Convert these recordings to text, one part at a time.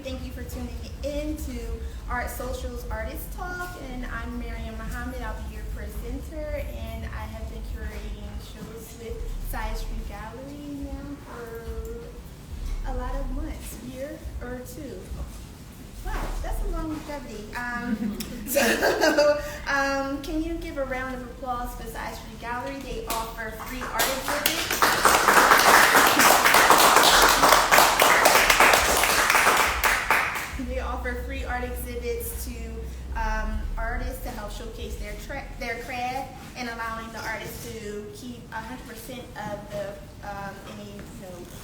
Thank you for tuning in to Art Social's Artist Talk, and I'm Miriam Muhammad. I'll be your presenter, and I have been curating shows with Side Street Gallery now for a lot of months, year or two. Wow, that's a long longevity. Can you give a round of applause for Side Street Gallery? They offer free art exhibits. They offer free art exhibits to artists to help showcase their craft, and allowing the artists to keep 100% of the any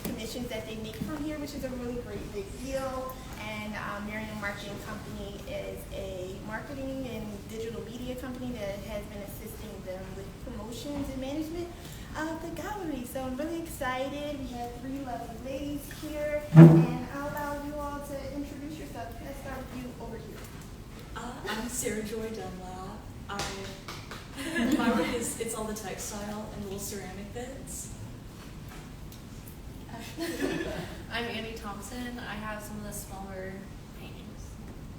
commissions that they make from here, which is a really great big deal. And Miriam Marketing Company is a marketing and digital media company that has been assisting them with promotions and management of the gallery. So I'm really excited. We have three lovely ladies here, and I'll allow you all to introduce yourself. Let's start with you over here. I'm Sarah Joy Dunlap. My work it's all the textile and little ceramic bits. I'm Annie Thompson. I have some of the smaller paintings.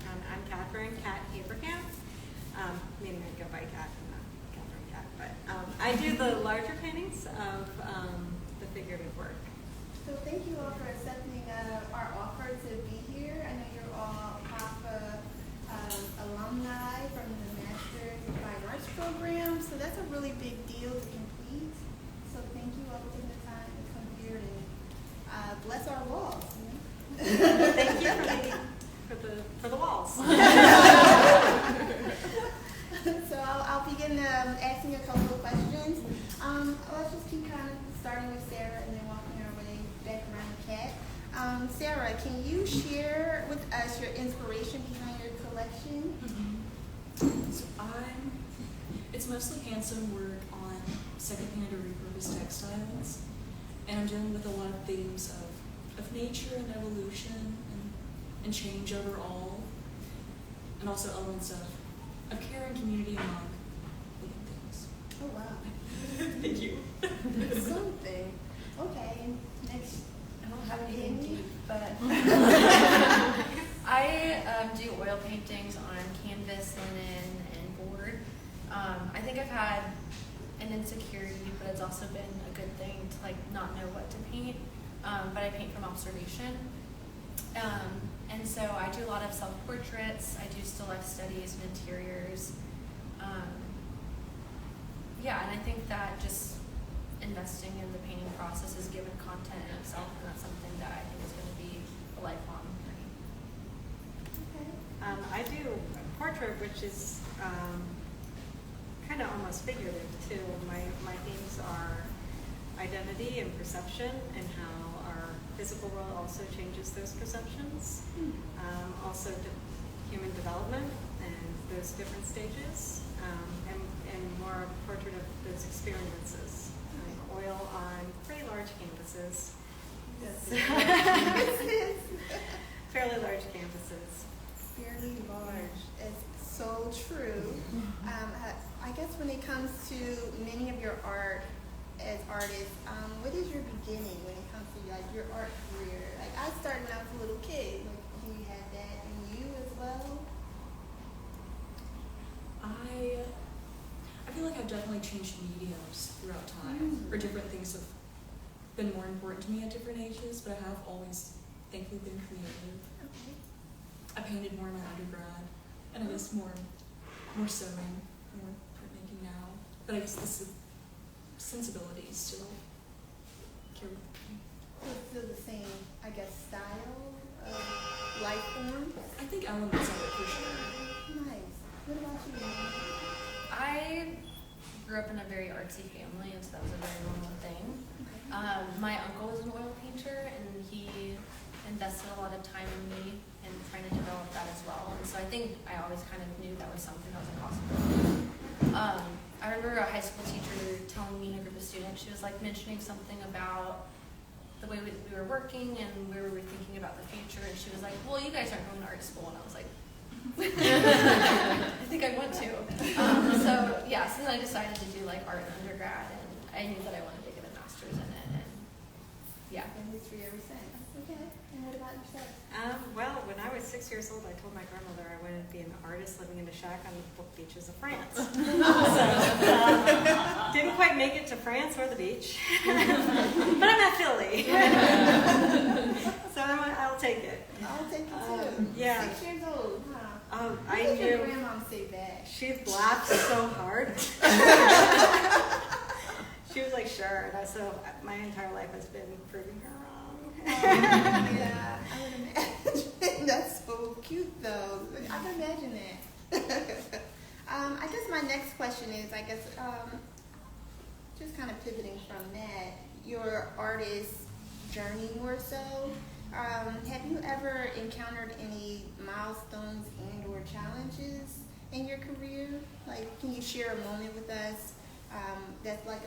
I'm Catherine Cat Abraham. Maybe I go by Cat, not Catherine Cat, but I do the larger paintings of the figurative work. So thank you all for accepting our offer to be here. I know you're all alpha alumni from the Master's in Fine Arts program, so that's a really big deal to complete. So thank you all for taking the time to come here and bless our walls. Thank you for the walls. So I'll begin asking a couple of questions. Let's just keep kind of starting with Sarah and then walking our way back around the cat. Sarah, can you share with us your inspiration behind your collection? Mm-hmm. So it's mostly hand-sewn work on secondhand or repurposed textiles, and I'm dealing with a lot of themes of nature and evolution and change overall, and also elements of care and community among living things. Oh wow. Thank you. Something. Okay, next. I don't have anything deep, but I do oil paintings on canvas, linen, and board. I think I've had an insecurity, but it's also been a good thing to not know what to paint. But I paint from observation. And so I do a lot of self-portraits. I do still life studies and interiors. And I think that just investing in the painting process is given content in itself, and that's something that I think is going to be a lifelong journey. Okay. I do a portrait, which is kind of almost figurative too. My themes are identity and perception, and how our physical world also changes those perceptions. Also human development and those different stages, and more a portrait of those experiences. Oil on pretty large canvases. Fairly large canvases. Fairly large. It's so true. I guess when it comes to many of your art as artists, what is your beginning when it comes to your art career? I started when I was a little kid. Can you have that in you as well? I feel like I've definitely changed mediums throughout time, or different things have been more important to me at different ages, but I have always, thankfully, been creative. Okay. I painted more in my undergrad, and I guess more sewing, more printmaking now. But I guess this sensibilities still carry with me. So it's still the same, I guess, style of life form? I think elements of it for sure. Nice. What about you, Mary? I grew up in a very artsy family, and so that was a very normal thing. My uncle was an oil painter, and he invested a lot of time in me and trying to develop that as well. And so I think I always kind of knew that was something that was a possibility. I remember a high school teacher telling me and a group of students, she was mentioning something about the way we were working and where we were thinking about the future, and she was like, well, you guys aren't going to art school, and I was like, I think I want to. So then I decided to do art in undergrad, and I knew that I wanted to get a master's in it. And Yeah. And history ever since. Okay. And what about yourself? Well, when I was 6 years old, I told my grandmother I wanted to be an artist living in a shack on the beaches of France. So, didn't quite make it to France or the beach, but I'm at Philly. So I'll take it. I'll take it too. Yeah. 6 years old, huh? I What did your knew. grandmom say back? She laughed so hard. She was like, sure. And so my entire life has been proving her wrong. Yeah, I would imagine. That's so cute, though. I can imagine that. I guess my next question is, just kind of pivoting from that, your artist journey more so. Have you ever encountered any milestones and or challenges in your career? Like, can you share a moment with us that's like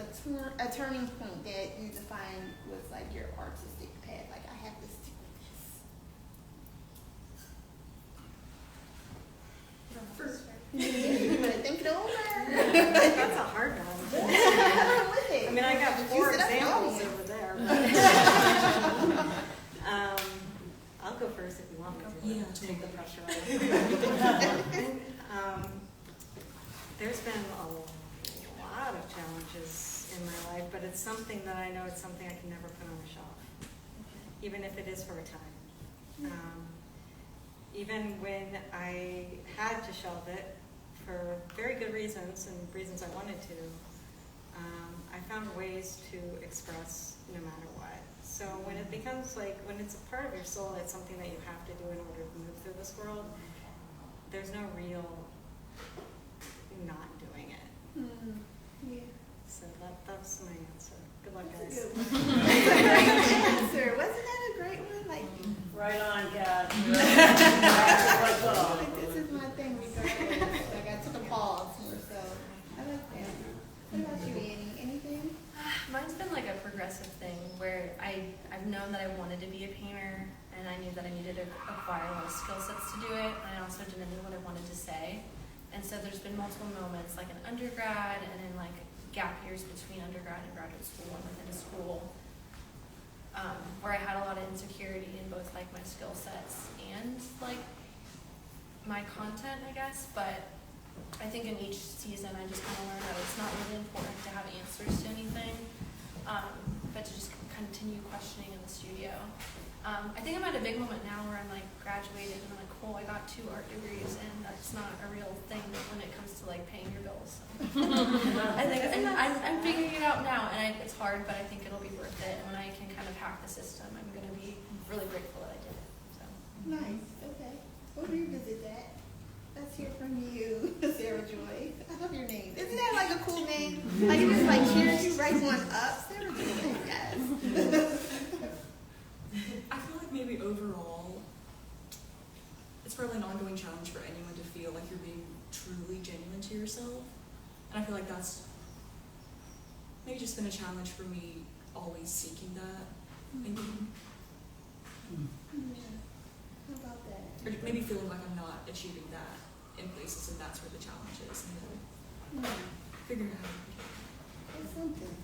a turning point that you define was like your artistic path? Like, I have this to this. You want to think it over? That's a hard one. I mean, I got 4 examples over there. I'll go first if you want me to. Yeah. Take the pressure off. There's been a lot of challenges in my life, but it's something that I know it's something I can never put on a shelf, even if it is for a time. Even when I had to shelve it for very good reasons and reasons I wanted to, I found ways to express no matter what. So when it becomes when it's a part of your soul, it's something that you have to do in order to move through this world, there's no real not doing it. Yeah. So that's my answer. Good luck, That's a guys. good one. That's a great answer. Wasn't that a great one? Like, Right on, Kat. this is my thing regardless. Like, I took a pause more so. I like that. What about you, Annie? Anything? Mine's been like a progressive thing where I've known that I wanted to be a painter, and I knew that I needed to acquire a lot of skill sets to do it, and I also didn't know what I wanted to say. And so there's been multiple moments, like in undergrad and in like gap years between undergrad and graduate school and within a school, where I had a lot of insecurity in both like my skill sets and like my content, I guess. But I think in each season I just kind of learned that it's not really important to have answers to anything, but to just continue questioning in the studio. I think I'm at a big moment now where I'm like graduated and I'm like, cool, I got 2 art degrees, and that's not a real thing when it comes to like paying your bills. I think and I'm figuring it out now, and it's hard, but I think it'll be worth it. And when I can kind of hack the system, I'm going to be really grateful that I did it. So. Nice. Okay. We'll revisit that. Let's hear from you, Sarah Joy. I love your name. Isn't that like a cool name? Like, it just like cheers you right on up. Sarah Joy. Yes. I feel like maybe overall, it's probably an ongoing challenge for anyone to feel like you're being truly genuine to yourself. And I feel like that's maybe just been a challenge for me, always seeking that. Maybe. Yeah. How about that? Or maybe feeling like I'm not achieving that in places, and that's where the challenge is. And then figuring out how to That's something.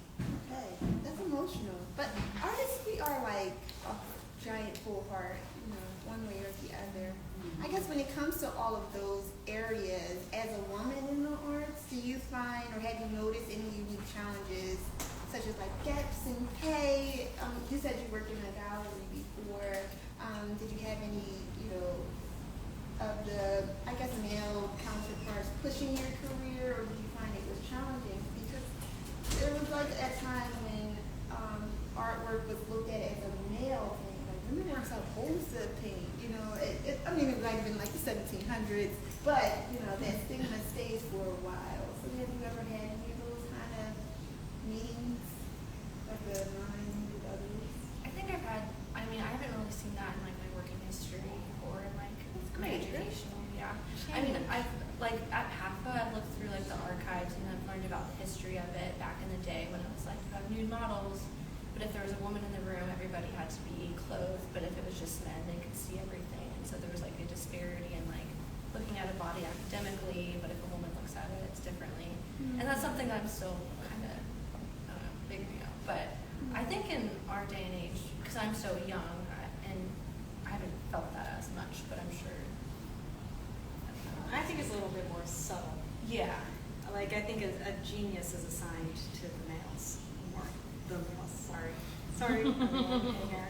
Okay. That's emotional. But artists, we are like a giant full heart, one way or the other. I guess when it comes to all of those areas, as a woman in the arts, do you find or have you noticed any unique challenges, such as like gaps in pay? You said you worked in a gallery before. Did you have any, of the, I guess, male counterparts pushing your career, or did you find it was challenging? Because there was like a time when artwork was looked at as a male thing. Like, women weren't supposed to paint. I mean, it might have been like the 1700s, but that stigma stays for a while. So have you ever had any of those kind of meetings, like the mine with others? I think I haven't really seen that in like my working history or in like my great. educational, yeah. I mean, I've like at PAFA, I've looked through like the archives and I've learned about the history of it back in the day when it was like you have nude models, but if there was a woman in the room, everybody had to be clothed, but if it was just men, they could see everything. And so there was like a disparity in like looking at a body academically, but if a woman looks at it, it's differently. And that's something that I'm still kind of figuring out. But I think in our day and age, because I'm so young, and I haven't felt that as much, but I'm sure. I think it's a little bit more subtle. Yeah. Like, I think a genius is assigned to the males, more the males, sorry. Sorry, everyone in here.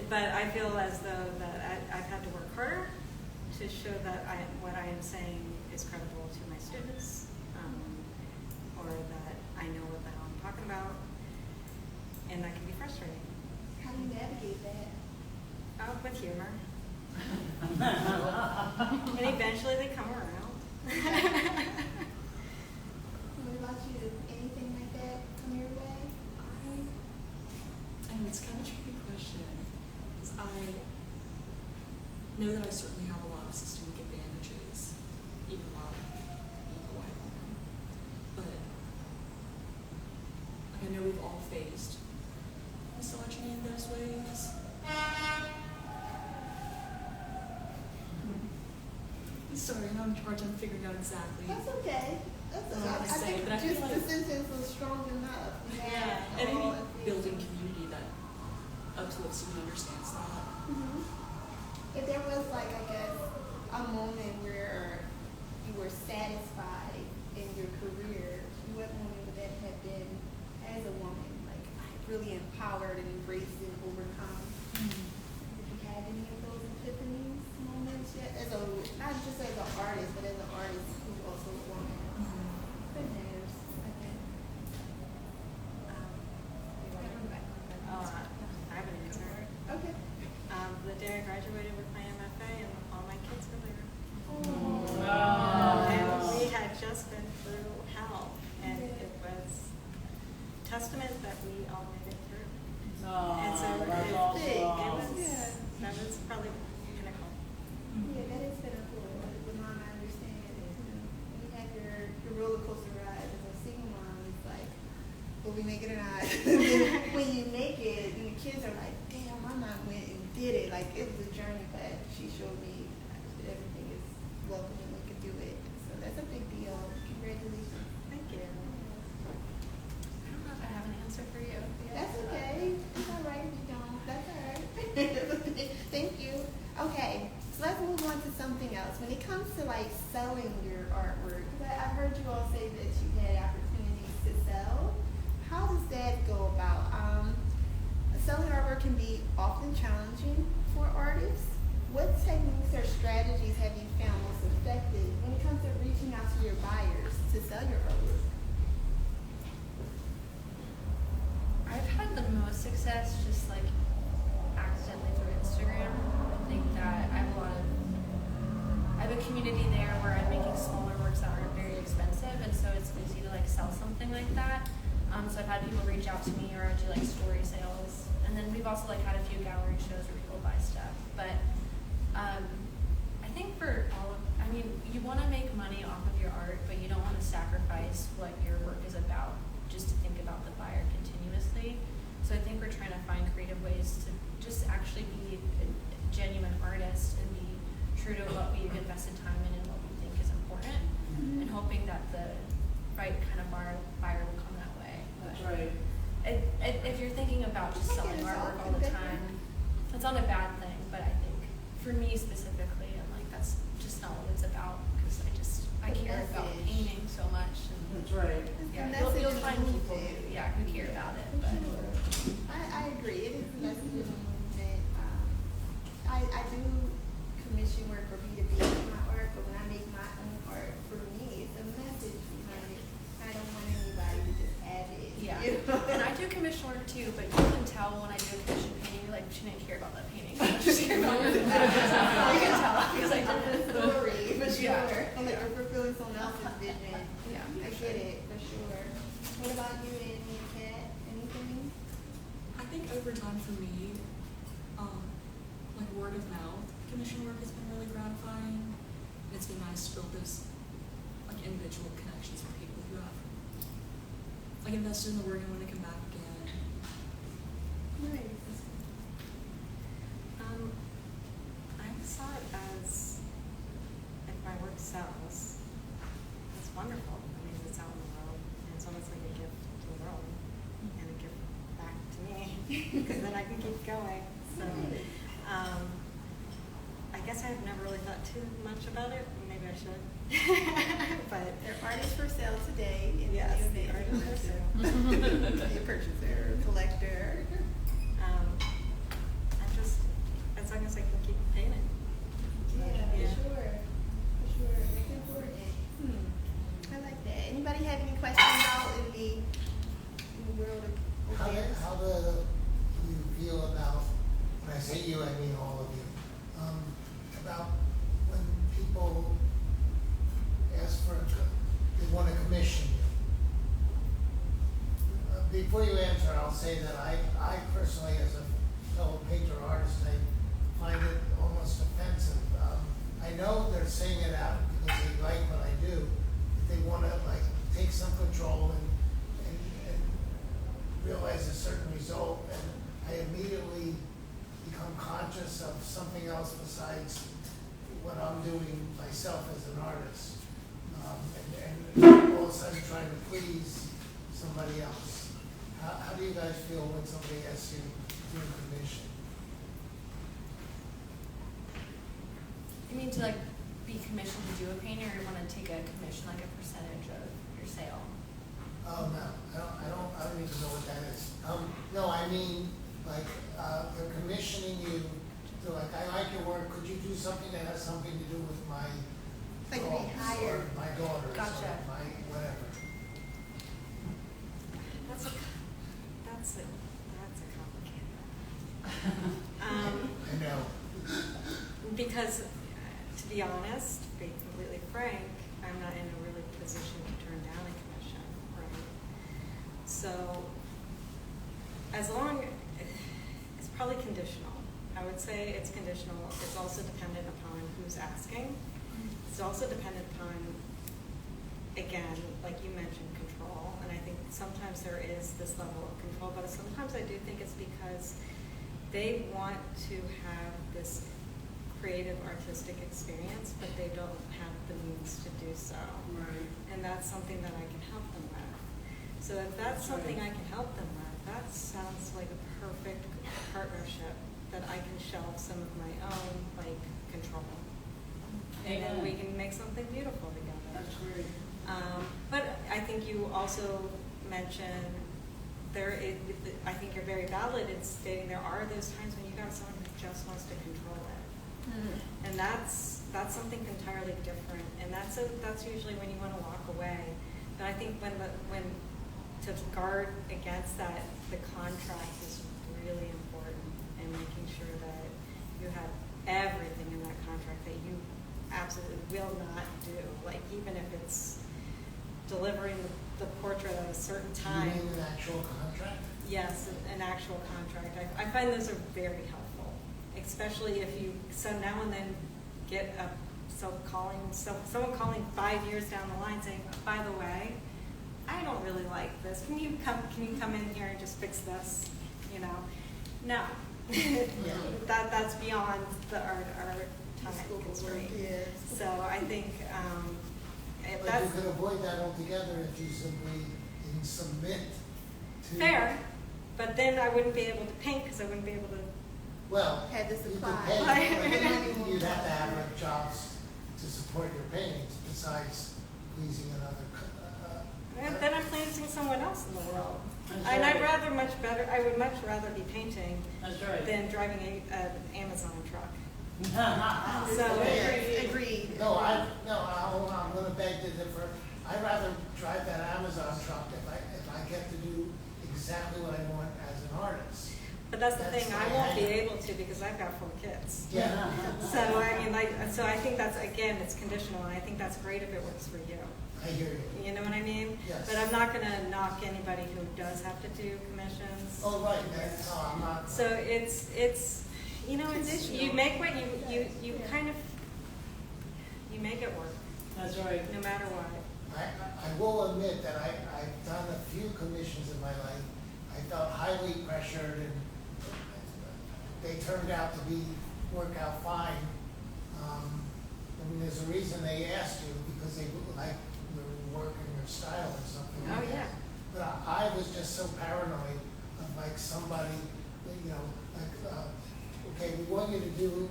But I feel as though that I've had to work harder to show that what I am saying is credible to my students, or that I know what the hell I'm talking about, and that can be frustrating. How do you navigate that? With humor. And eventually they come around. What about you? Anything like that come your way? I mean, it's kind of a tricky question, because I know that I certainly have a lot of systemic advantages, even while being a white woman. But like, I know we've all faced misogyny in those ways. Sorry, I'm in charge. I'm figuring out exactly. That's okay. That's What I okay. was I saying, think but I feel just the like- sentence was strong enough. Yeah. And any building community that uplifts you and understands that. Mhm. If there was like, I guess, a moment where you were satisfied in your career, what moment would that have been as a woman? Like, really empowered and embraced and overcome? Did you have any of those epiphanies moments yet? Not just as an artist, but as an artist who's also a woman. Good news, I think. I have an answer. Okay. The day I graduated with my MFA and all my kids were there. Oh. And we had just been through hell, and it was testament that we all made it through. And so that's it awesome. was, that was probably pinnacle. Yeah, that is kind of cool. With mom, I understand. When you have your roller coaster ride as a single mom, it's like, will we make it or not? When you make it, and the kids are like, damn, my mom went and did it. Like, it was a journey, but she showed me that everything is welcome and we can do it. So that's a big deal. Congratulations. Thank you. I don't know if I have an answer for you. That's okay. It's all right if you don't. That's all right. Thank you. Okay, so let's move on to something else. When it comes to like selling your artwork, 'cause I heard you all say that you had opportunities to sell. How does that go about? Selling artwork can be often challenging for artists. What techniques or strategies have you found most effective when it comes to reaching out to your buyers to sell your artwork? I've had the most success just like accidentally through Instagram. I think that I have a community there where I'm making smaller works that aren't very expensive, and so it's easy to like sell something like that. So I've had people reach out to me, or I do like story sales, and then we've also like had a few gallery shows where people buy stuff. But I think for you want to make money off of your art, but you don't want to sacrifice what your work is about just to think about the buyer continuously. So I think we're trying to find creative ways to just actually be a genuine artist and be true to what we've invested time in and what we think is important, and hoping that the right kind of buyer will come that way. That's right. If you're thinking about just selling artwork all the time, it's not a bad thing, but I think for me specifically, I'm like, that's just not what it's about, because I care about message. painting so much. And That's right. yeah, The you'll message find is people moving. who care about it. But I agree. It is a message of movement. I do commission work for B2B in my art, but when I make my own art, for me, it's a message behind it. I don't want anybody to just have it. yeah, you know? and I do commission work too, but you can tell when I do a commission painting, like she didn't care about that painting. She just cared about the you can tell because I did it. Story, for sure. Yeah. Like you're fulfilling someone else's vision. Yeah. I get it, for sure. What about you, Annie and Kat? Anything? I think over time for me, like word of mouth commission work has been really gratifying. It's been nice to build those like individual connections with people who have like invested in the work and want to come back again. Nice. I saw it as if my work sells, it's wonderful. I mean, it's out in the world, and it's almost like a gift to the world and a gift because then I can keep going. So, I guess I've never really thought too much about it. Maybe I should. But There are artists for sale today in yes, the the event. artists for sale. The purchaser, collector. I just, as long as I can keep painting. Yeah, Yeah. for sure. For sure. Looking forward to it. I like that. Anybody have any questions out in the world of affairs? How do you feel about, when I say you, I mean all of you, about when people ask for, they want to commission you? Before you answer, I'll say that I personally, as a fellow painter artist, I find it almost offensive. I know they're saying it out because they like what I do, but they want to like take some control and realize a certain result, and I immediately become conscious of something else besides what I'm doing myself as an artist, and all of a sudden trying to please somebody else. How do you guys feel when somebody asks you to do a commission? You mean to like be commissioned to do a painting, or you want to take a commission, like a percentage of your sale? Oh, no, I don't even know what that is. No, I mean, like, they're commissioning you to, like, I like your work, could you do something that has something to do with my Like dogs being hired. or my daughters Gotcha. or my whatever? That's a complicated one. I know. Because, to be honest, to be completely frank, I'm not in a really position to turn down a commission, right? So, as long, it's probably conditional. I would say it's conditional. It's also dependent upon who's asking. It's also dependent upon, again, like you mentioned, control. And I think sometimes there is this level of control, but sometimes I do think it's because they want to have this creative artistic experience, but they don't have the means to do so. Right. And that's something that I can help them with. So if that's something I can help them with, that sounds like a perfect partnership that I can shelve some of my own like control. And then we can make something beautiful together. That's great. But I think you also mentioned I think you're very valid in stating there are those times when you got someone who just wants to control it. And that's something entirely different, and that's usually when you want to walk away. But I think when to guard against that, the contract is really important, and making sure that you have everything in that contract that you absolutely will not do. Like even if it's delivering the portrait at a certain time. Do you mean an actual contract? Yes, an actual contract. I find those are very helpful, especially if you, so now and then get someone calling 5 years down the line saying, by the way, I don't really like this. Can you come in here and just fix this? You know, no, that's beyond our time constraint. Yes. So I think if But that's you could avoid that altogether if you simply didn't submit to. fair, but then I wouldn't be able to paint because I wouldn't be able to. Well, Had the you could supply. pay, but you'd have to have like jobs to support your paintings besides pleasing another. Then I'm planting someone else in the world. That's And right. I would much rather be painting That's right. than driving an Amazon truck. So, Okay. agreed. I'm going to beg to differ. I'd rather drive that Amazon truck if I get to do exactly what I want as an artist. But that's the That's thing, I my won't be hang-up. able to because I've got 4 kids. Yeah. So I mean, I think that's, again, it's conditional, and I think that's great if it works for you. I hear you. You know what I mean? Yes. But I'm not going to knock anybody who does have to do commissions. Oh, right. No, I'm not. So it's you know, it's, you make what you kind of, you make it work, That's right. no matter what. I will admit that I've done a few commissions in my life. I felt highly pressured, and they turned out to work out fine. I mean, there's a reason they asked you, because they like your work and your style or something. Oh, like yeah. that. But I was just so paranoid of like somebody you know, like, okay, we want you to do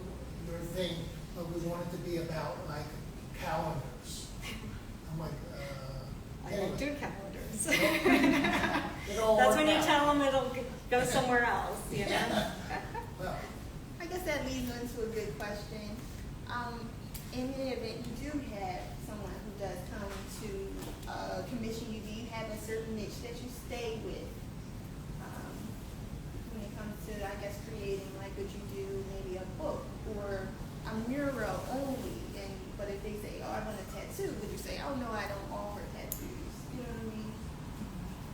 your thing, but we want it to be about like calendars. I'm like, I don't do calendars. It all That's worked when you out. tell them it'll go somewhere else, you know? Well, I guess that leads into a good question. In the event you do have someone who does come to commission you, do you have a certain niche that you stay with? When it comes to, I guess, creating, like, would you do maybe a book or a mural only? But if they say, oh, I want a tattoo, would you say, oh, no, I don't offer tattoos? You know what I mean?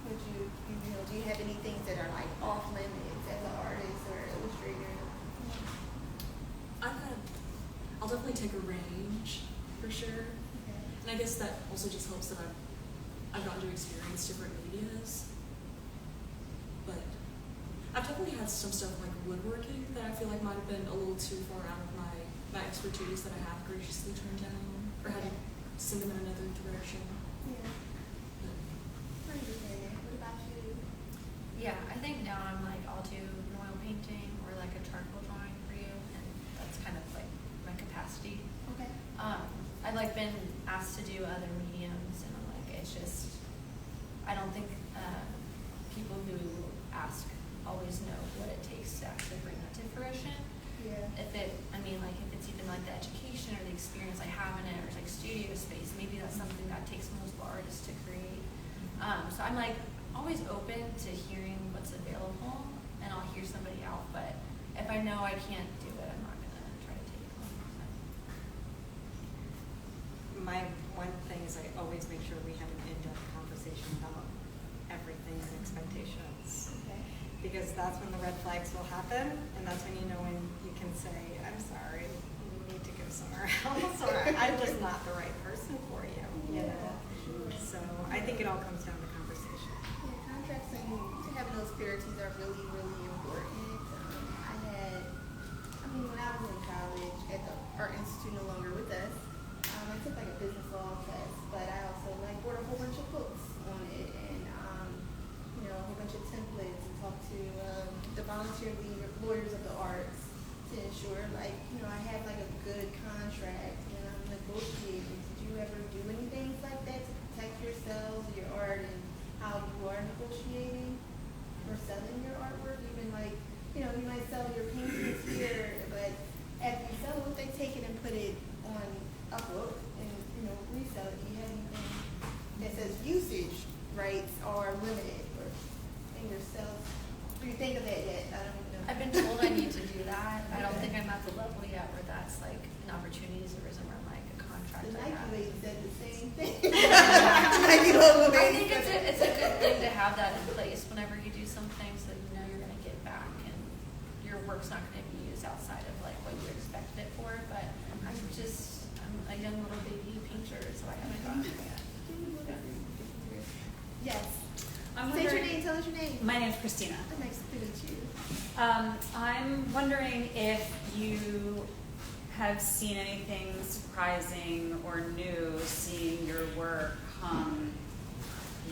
Would you know, do you have any things that are, like, off limits as an artist or illustrator? I'll definitely take a range for sure. Okay. And I guess that also just helps that I've gotten to experience different medias. But I've definitely had some stuff like woodworking that I feel like might have been a little too far out of my expertise that I have graciously turned down or had to send them in another direction. Yeah. I understand. What about you? Yeah, I think now I'm like, I'll do an oil painting or like a charcoal drawing for you, and that's kind of like my capacity. Okay. I've like been asked to do other mediums, and I'm like, it's just, I don't think people who ask always know what it takes to actually bring that to fruition. Yeah. If it's even like the education or the experience I have in it, or it's like studio space, maybe that's something that takes multiple artists to create. So I'm like always open to hearing what's available, and I'll hear somebody out, but if I know I can't do it, I'm not gonna try to take it on. My one thing is I always make sure we have an in-depth conversation about everything and expectations. Okay. Because that's when the red flags will happen, and that's when you know when you can say, I'm sorry, you need to go somewhere else, or I'm just not the right person for you, you know? So I think it all comes down to conversation. Yeah, contracts and having those purities are really, really important. When I was in college at the Art Institute, no longer with us, I took like a business law class, but I also like bought a whole bunch of books on it and, a whole bunch of templates and talked to the volunteer lawyers of the arts to ensure I had like a good contract when I'm negotiating. Did you ever do anything like that to protect yourselves, your art, and how you are negotiating or selling your artwork? Even like, you might sell your paintings here, but after you sell it, they take it and put it on Upload and, resell it. Do you have anything that says usage rights are limited or in yourself? Do you think of that yet? I don't even know. I've been told I need to do that. I don't think I'm at the level yet where that's like an opportunity has arisen where I'm like a contract The I Nike have. lady said the same thing. Nike logo I lady think said it's a good thing to have that in place whenever you do something, so you know you're going to get back and your work's not going to be used outside of like what you expected it for. But I'm a young little baby painter, so I haven't gotten there yet. Yes. I'm Say your wondering- name. Tell us your name. My name's Christina. Nice to meet you. I'm wondering if you have seen anything surprising or new seeing your work hung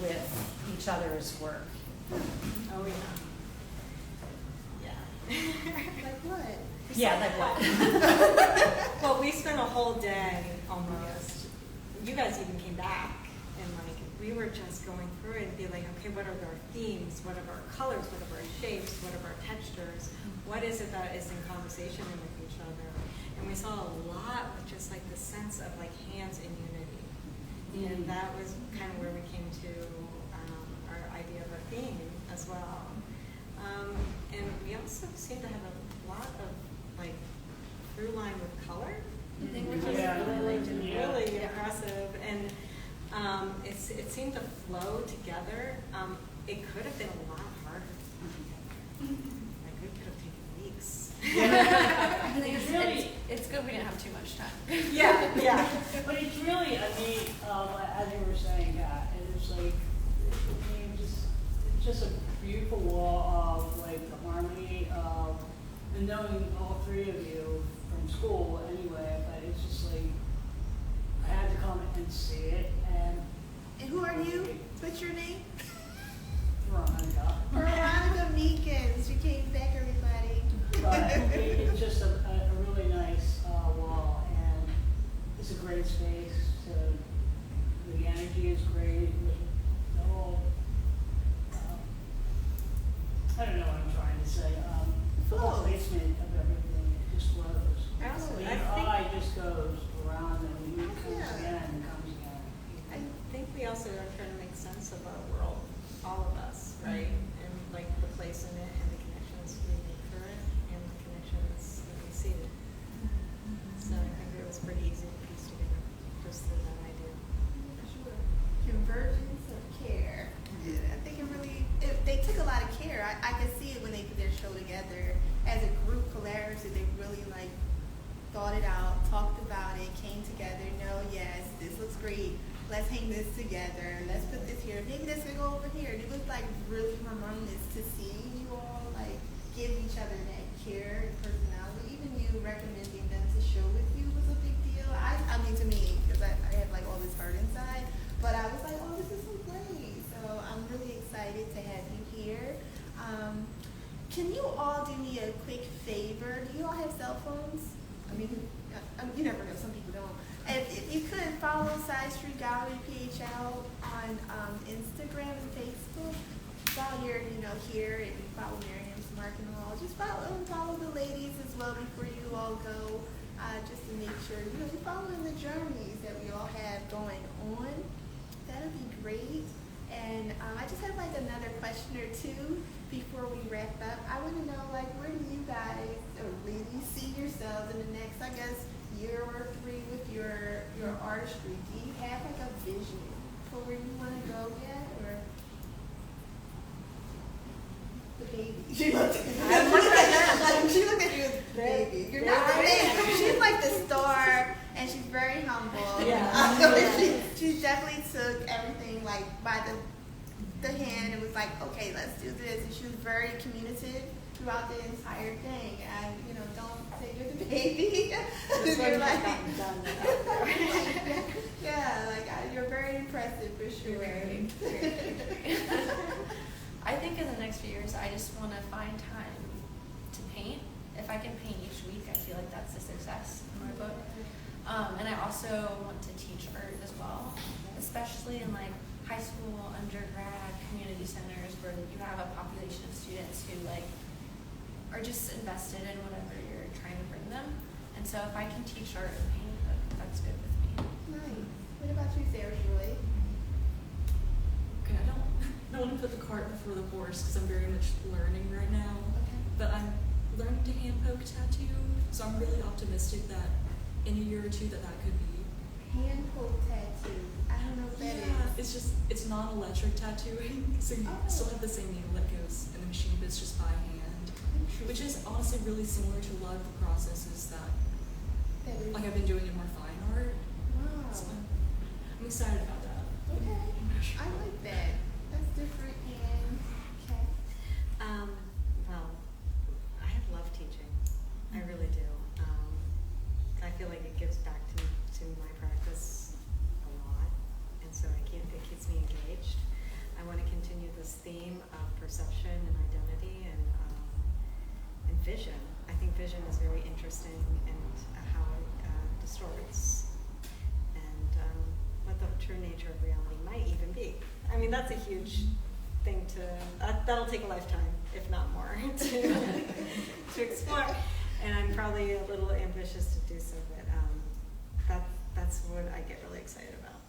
with each other's work. Oh, yeah. Like what? Yeah, like what? Well, we spent a whole day almost. You guys even came back, and like we were just going through it and be like, okay, what are our themes? What are our colors? What are our shapes? What are our textures? What is it that is in conversation with each other? And we saw a lot with just like the sense of like hands in unity, and that was kind of where we came to our idea of a theme as well. And we also seem to have a lot of like through line with color, I think which we're is just really impressive. And it seemed to flow together. It could have been a lot harder. Like it could have taken weeks. I think It's really- it's good we didn't have too much time. Yeah. But it's really a neat, as you were saying, it's like, it's just a beautiful wall of like the harmony of, and knowing all three of you from school anyway, but it's just like, I had to come and see it, and And who are you? What's your name? Veronica. Veronica Meekins. She came back I don't know what I'm trying to say, the whole placement of everything, it just flows. Absolutely. Your eye just goes around and it comes Yeah. again and comes again. I think we also are trying to make sense of our world, all of us, right? And like the place in it and the connections we make for it and the connections that we see it. So I think it was pretty easy to piece together just through that idea. Convergence of Care. I think they took a lot of care. I could see it when they put their show together as a group collaborative. They really like thought it out, talked about it, came together. No, yes, this looks great. Let's hang this together. Let's put this here. Maybe this can go over here. It was like really harmonious to see you all like give each other that care and personality. Even you recommending them to show with you was a big deal. I mean to me, because I have like all this heart inside, but I was like, oh, this is so great. So I'm really excited to have you here. Can you all do me a quick favor? Do you all have cell phones? I mean, you never know. Some people don't. If you could follow Side Street Gallery PHL on Instagram and Facebook, while you're here, and you follow Miriam's marking all, just follow the ladies as well before you all go, just to make sure you're following the journeys that we all have going on. That'll be great. And I just have like another question or two before we wrap up. I want to know, like, where do you guys or ladies see yourselves in the next, I guess, year or three with your artistry? Do you have like a vision for where you want to go yet, or the baby? She looked at me. She looked at you as the baby. You're not the baby. She's like the star, and she's very humble. Yeah. She definitely took everything like by the hand and was like, okay, let's do this. And she was very communicative throughout the entire thing. And don't say you're the baby. You're like, you're very impressive for sure. I think in the next few years, I just want to find time to paint. If I can paint each week, I feel like that's a success in my book. And I also want to teach art as well, especially in like high school, undergrad, community centers where you have a population of students who are just invested in whatever you're trying to bring them. And so if I can teach art and paint, that's good with me. Nice. What about you, Sarah Joy? Okay, I don't want to put the cart before the horse because I'm very much learning right now. Okay. But I'm learning to hand poke tattoo, so I'm really optimistic that in a year or two that could be. Hand pull tattoo. I don't know what that is. It's non-electric tattooing, so you still have the same needle that goes in the machine, but it's just by hand, which is honestly really similar to a lot of the processes that like I've been doing in more fine art. Wow. So I'm excited about that. Okay. I like that. That's different. And okay. Well, I love teaching. I really do. I feel like it gives back to my practice a lot, and so it keeps me engaged. I want to continue this theme of perception and identity and vision. I think vision is very interesting and how it distorts and what the true nature of reality might even be. I mean, that's a huge thing that'll take a lifetime, if not more, to explore. And I'm probably a little ambitious to do so, but that's what I get really excited about.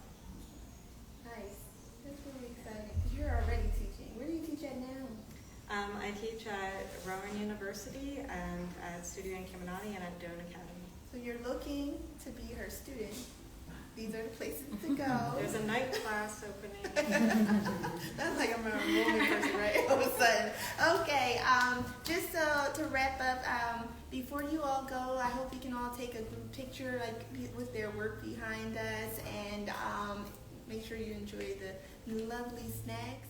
Nice. That's really exciting. Because you're already teaching. Where do you teach at now? I teach at Rowan University and at Studio in Caminati and at Doan Academy. So you're looking to be her student. These are the places to go. There's a night class opening. That's like I'm a moving person, right? All of a sudden. Okay, just to wrap up, before you all go, I hope you can all take a group picture with their work behind us, and make sure you enjoy the lovely snacks.